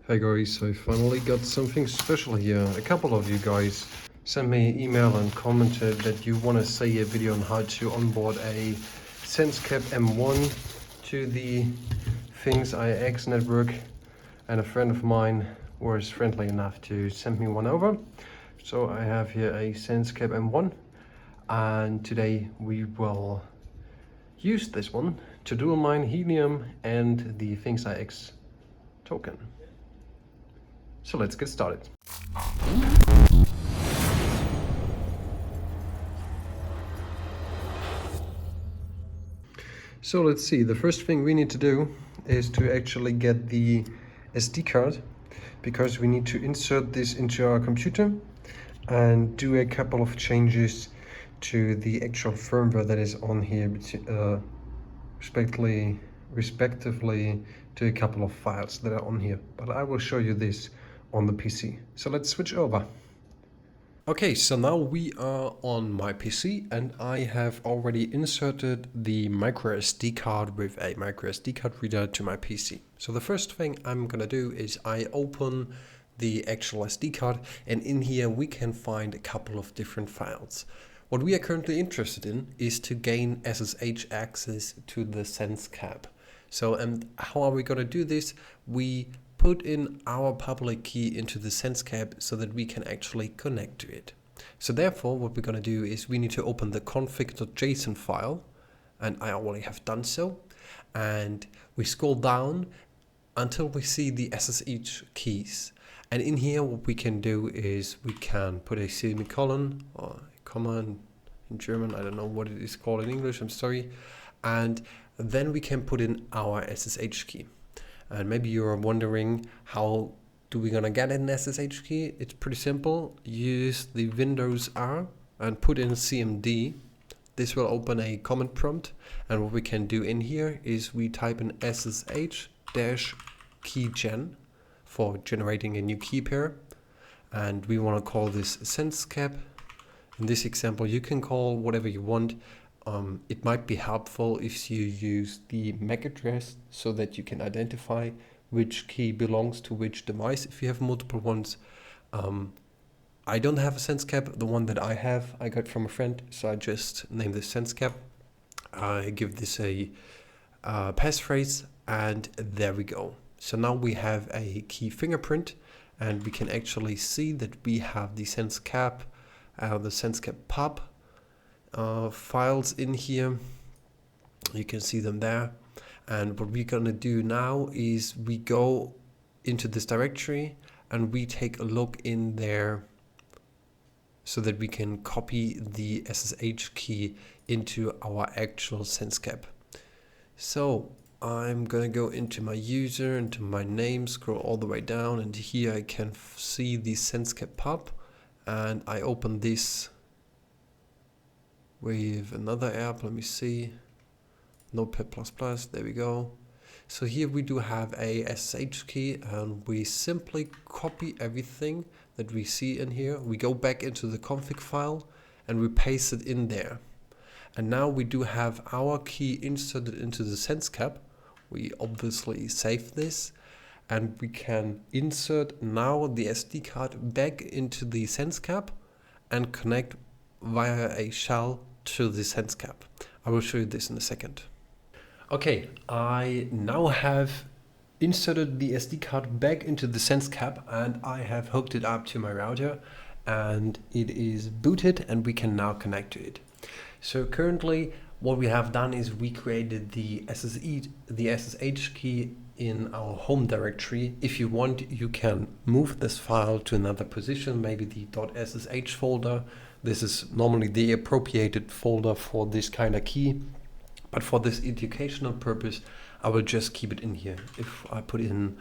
Hey guys, I finally got something special here. A couple of you guys sent me an email and commented that you want to see a video on how to onboard a Sensecap M1 to the THIX network, and a friend of mine was friendly enough to send me one over. So I have here a Sensecap M1, and today we will use this one to dual mine helium and the THIX token. So let's get started. So let's see, the first thing we need to do is to actually get the SD card, because we need to insert this into our computer and do a couple of changes to the actual firmware that is on here, respectively to a couple of files that are on here. But I will show you this on the PC. So let's switch over. Okay, so now we are on my PC and I have already inserted the micro SD card with a micro SD card reader to my PC. So the first thing I'm gonna do is I open the actual SD card, and in here we can find a couple of different files. What we are currently interested in is to gain SSH access to the Sensecap. So, and how are we gonna do this? We put in our public key into the Sensecap so that we can actually connect to it. So therefore, what we're going to do is we need to open the config.json file, and I already have done so. And we scroll down until we see the SSH keys. And in here, what we can do is we can put a semicolon or a comma in German. I don't know what it is called in English, I'm sorry. And then we can put in our SSH key. And maybe you're wondering, how do we gonna get an SSH key? It's pretty simple. Use the Windows R and put in CMD. This will open a command prompt. And what we can do in here is we type in SSH-keygen for generating a new key pair. And we wanna call this Sensecap. In this example, you can call whatever you want. It might be helpful if you use the MAC address so that you can identify which key belongs to which device if you have multiple ones. I don't have a Sensecap. The one that I have, I got from a friend, so I just named this Sensecap. I give this a passphrase, and there we go. So now we have a key fingerprint, and we can actually see that we have the Sensecap, the Sensecap pub files in here. You can see them there, and what we're gonna do now is we go into this directory and we take a look in there so that we can copy the SSH key into our actual Sensecap. So I'm gonna go into my user, into my name, scroll all the way down, and here I can see the Sensecap pub, and I open this with another app. Let me see, Notepad++, there we go. So here we do have a SSH key, and we simply copy everything that we see in here. We go back into the config file and we paste it in there. And now we do have our key inserted into the Sensecap. We obviously save this, and we can insert now the SD card back into the Sensecap and connect via a shell to the Sensecap. I will show you this in a second. Okay, I now have inserted the SD card back into the Sensecap, and I have hooked it up to my router, and it is booted, and we can now connect to it. So currently what we have done is we created the SSH key in our home directory. If you want, you can move this file to another position, maybe the .ssh folder. This is normally the appropriated folder for this kind of key, but for this educational purpose, I will just keep it in here. If I put in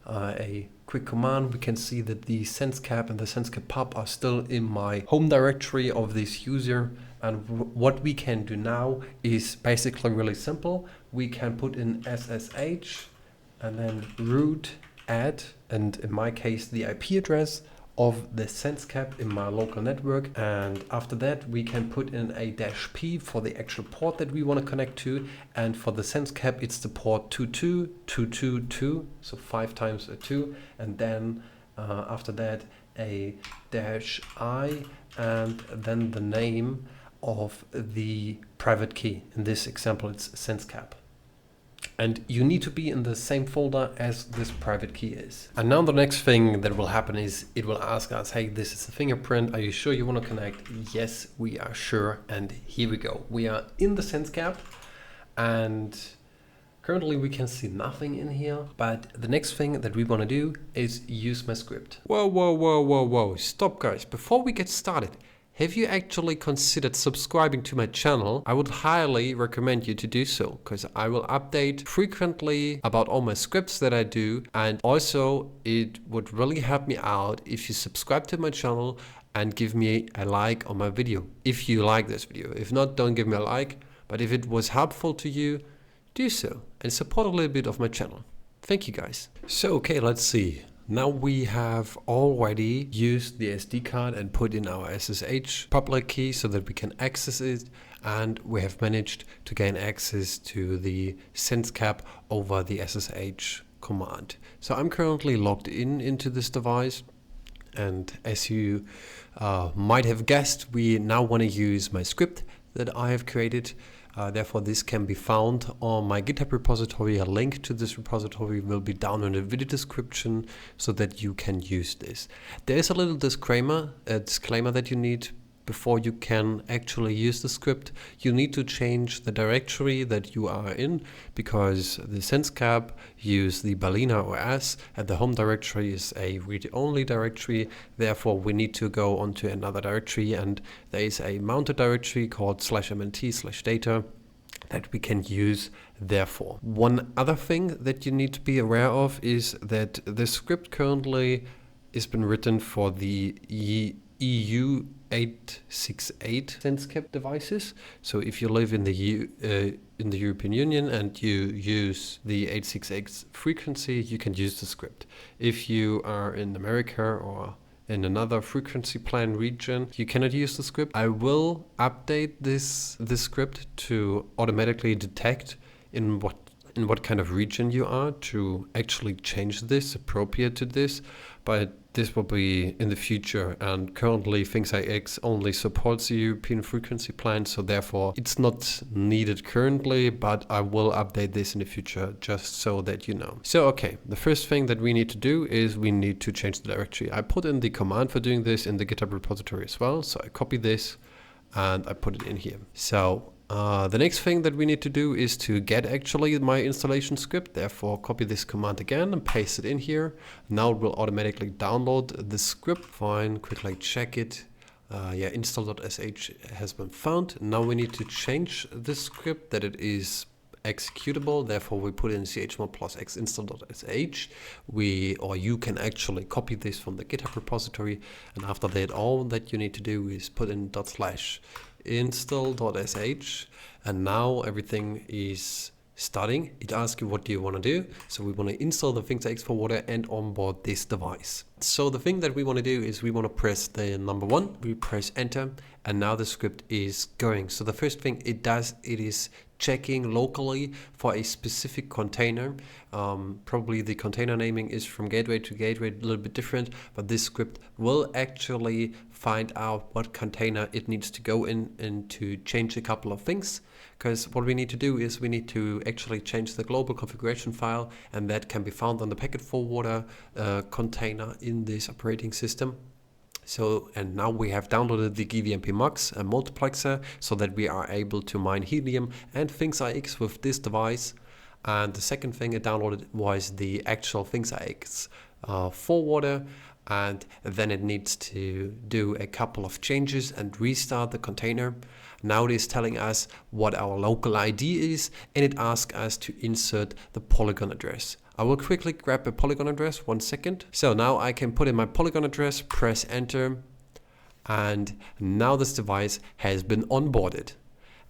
a quick command, we can see that the Sensecap and the Sensecap pub are still in my home directory of this user. And what we can do now is basically really simple. We can put in SSH and then root, add, and in my case, the IP address of the Sensecap in my local network, and after that we can put in a -P for the actual port that we want to connect to, and for the Sensecap it's the port 22222, so 5 times a 2, and then after that a -I, and then the name of the private key. In this example it's Sensecap. And you need to be in the same folder as this private key is. And now the next thing that will happen is it will ask us, hey, this is the fingerprint. Are you sure you want to connect? Yes, we are sure. And here we go. We are in the Sensecap, and currently we can see nothing in here. But the next thing that we want to do is use my script. Whoa. Stop, guys. Before we get started, have you actually considered subscribing to my channel? I would highly recommend you to do so, because I will update frequently about all my scripts that I do, and also it would really help me out if you subscribe to my channel and give me a like on my video, if you like this video. If not, don't give me a like, but if it was helpful to you, do so and support a little bit of my channel. Thank you, guys. So, okay, let's see. Now we have already used the SD card and put in our SSH public key so that we can access it, and we have managed to gain access to the Sensecap over the SSH command. So I'm currently logged into this device, and as you might have guessed, we now want to use my script that I have created. Therefore, this can be found on my GitHub repository. A link to this repository will be down in the video description so that you can use this. There is a little disclaimer that you need before you can actually use the script. You need to change the directory that you are in, because the Sensecap use the Berliner OS and the home directory is a read-only directory. Therefore, we need to go onto another directory, and there is a mounted directory called /mnt/data that we can use. Therefore, one other thing that you need to be aware of is that the script currently has been written for the EU 868 Sensecap devices. So if you live in the European Union and you use the 868 frequency, you can use the script. If you are in America or in another frequency plan region, you cannot use the script. I will update this script to automatically detect in what kind of region you are, to actually change this appropriate to this, but this will be in the future, and currently THIX only supports the European frequency plan, so therefore it's not needed currently, but I will update this in the future just so that you know. So okay, the first thing that we need to do is we need to change the directory. I put in the command for doing this in the GitHub repository as well, so I copy this and I put it in here. So the next thing that we need to do is to get actually my installation script. Therefore, copy this command again and paste it in here. Now it will automatically download the script. Fine, quickly check it. Yeah, install.sh has been found. Now we need to change the script that it is executable. Therefore, we put in chmod +x install.sh. You can actually copy this from the GitHub repository, and after that, all that you need to do is put in /install.sh, and now everything is starting. It asks you what do you want to do. So we want to install the THIX forwarder and onboard this device. So the thing that we want to do is we want to press the number 1, we press enter, and now the script is going. So the first thing it does, it is checking locally for a specific container. Probably the container naming is from gateway to gateway, a little bit different, but this script will actually find out what container it needs to go in and to change a couple of things. Because what we need to do is we need to actually change the global configuration file, and that can be found on the packet forwarder container in this operating system. So, and now we have downloaded the GVMP Mux and multiplexer so that we are able to mine helium and THIX with this device. And the second thing it downloaded was the actual THIX forwarder, and then it needs to do a couple of changes and restart the container. Now it is telling us what our local ID is, and it asks us to insert the polygon address. I will quickly grab a polygon address, 1 second. So now I can put in my polygon address, press enter, and now this device has been onboarded.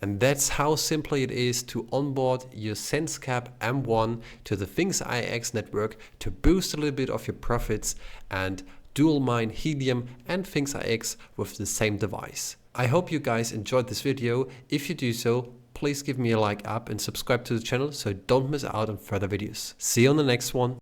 And that's how simply it is to onboard your Sensecap M1 to the THIX network to boost a little bit of your profits and dual mine helium and THIX IX with the same device. I hope you guys enjoyed this video. If you do so, please give me a like up and subscribe to the channel so you don't miss out on further videos. See you on the next one.